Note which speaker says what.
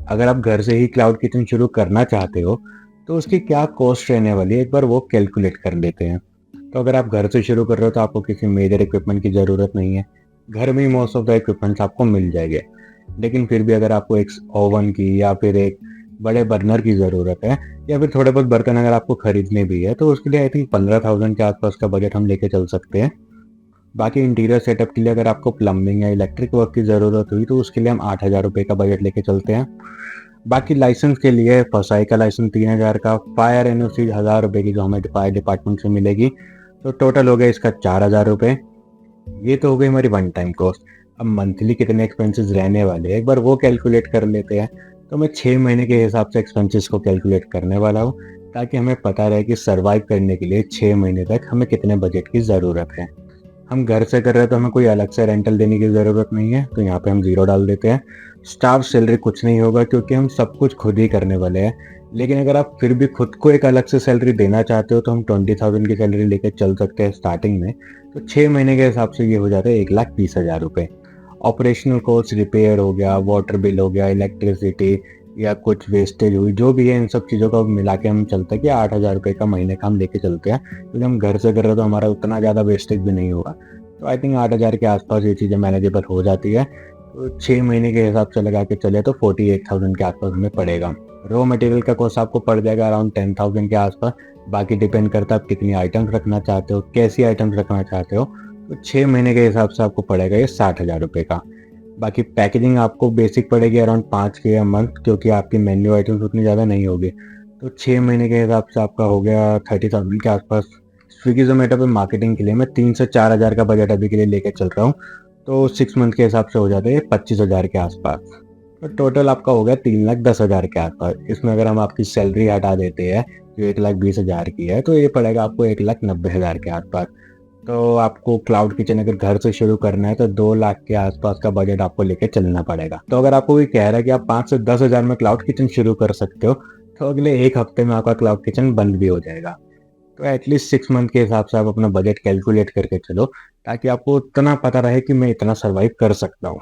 Speaker 1: अगर आप घर से ही क्लाउड किचन शुरू करना चाहते हो तो उसकी क्या कॉस्ट रहने वाली है, एक बार वो कैलकुलेट कर लेते हैं। तो अगर आप घर से शुरू कर रहे हो तो आपको किसी मेजर इक्विपमेंट की ज़रूरत नहीं है। घर में ही मोस्ट ऑफ द इक्विपमेंट्स आपको मिल जाएंगे। लेकिन फिर भी अगर आपको एक ओवन की या फिर एक बड़े बर्नर की ज़रूरत है या फिर थोड़े बहुत बर्तन अगर आपको खरीदने भी है तो उसके लिए आई थिंक 15,000 के आसपास का बजट हम लेके चल सकते हैं। बाकी इंटीरियर सेटअप के लिए अगर आपको प्लम्बिंग या इलेक्ट्रिक वर्क की ज़रूरत हुई तो उसके लिए हम 8,000 रुपये का बजट लेके चलते हैं। बाकी लाइसेंस के लिए फसाई का लाइसेंस 3,000 का, फायर एनओसी 1,000 रुपये की जो हमें फायर डिपार्टमेंट से मिलेगी। तो टोटल हो गया इसका 4,000 रुपये। ये तो हो गई हमारी वन टाइम कॉस्ट। अब मंथली कितने एक्सपेंसेस रहने वाले हैं एक बार वो कैलकुलेट कर लेते हैं। तो मैं 6 महीने के हिसाब से एक्सपेंसेस को कैलकुलेट करने वाला हूँ, ताकि हमें पता रहे कि सर्वाइव करने के लिए 6 महीने तक हमें कितने बजट की ज़रूरत है। हम घर से कर रहे हैं तो हमें कोई अलग से रेंटल देने की ज़रूरत नहीं है, तो यहाँ पे हम ज़ीरो डाल देते हैं। स्टाफ सैलरी कुछ नहीं होगा क्योंकि हम सब कुछ खुद ही करने वाले हैं। लेकिन अगर आप फिर भी खुद को एक अलग से सैलरी देना चाहते हो तो हम 20,000 की सैलरी लेके चल सकते हैं स्टार्टिंग में। तो 6 महीने के हिसाब से ये हो जाता है 1,20,000 रुपये। ऑपरेशनल कॉस्ट रिपेयर हो गया, वाटर बिल हो गया, इलेक्ट्रिसिटी या कुछ वेस्टेज हुई, जो भी है इन सब चीज़ों को मिला के हम चलते हैं कि 8,000 रुपये का महीने का हम लेके चलते हैं। क्योंकि हम घर से कर रहे हैं तो हमारा उतना ज़्यादा वेस्टेज भी नहीं होगा। तो आई थिंक 8,000 के आसपास ये चीज़ें मैनेजेबल हो जाती है। तो 6 महीने के हिसाब से लगा के चले तो 48,000 के आसपास हमें पड़ेगा। रॉ मटेरियल का कॉस्ट आपको पड़ जाएगा अराउंड 10,000 के आसपास। बाकी डिपेंड करता है आप कितनी आइटम्स रखना चाहते हो, कैसी आइटम्स रखना चाहते हो। तो 6 महीने के हिसाब से आपको पड़ेगा ये 60,000 रुपये का। बाकी पैकेजिंग आपको बेसिक पड़ेगी अराउंड 5K अ मंथ, क्योंकि आपकी मेन्यू आइटम्स उतनी ज़्यादा नहीं होगी। तो 6 महीने के हिसाब से आपका हो गया 30,000 के आसपास। स्विगी जोमेटो पे मार्केटिंग के लिए मैं 3 से 4,000 का बजट अभी के लिए लेके चल रहा हूँ। तो 6 मंथ के हिसाब से हो जाता है 25,000 के आसपास। तो टोटल आपका हो गया 3,10,000 के आसपास। इसमें अगर हम आपकी सैलरी हटा देते हैं जो 1,20,000 की है, तो ये पड़ेगा आपको 1,90,000 के आसपास। तो आपको क्लाउड किचन अगर घर से शुरू करना है तो 2 लाख के आसपास का बजट आपको लेके चलना पड़ेगा। तो अगर आपको कोई कह रहा है कि आप 5 से 10 हज़ार में क्लाउड किचन शुरू कर सकते हो, तो अगले 1 हफ्ते में आपका क्लाउड किचन बंद भी हो जाएगा। तो एटलीस्ट 6 मंथ के हिसाब से आप अपना बजट कैलकुलेट करके चलो, ताकि आपको उतना पता रहे कि मैं इतना सर्वाइव कर सकता हूँ।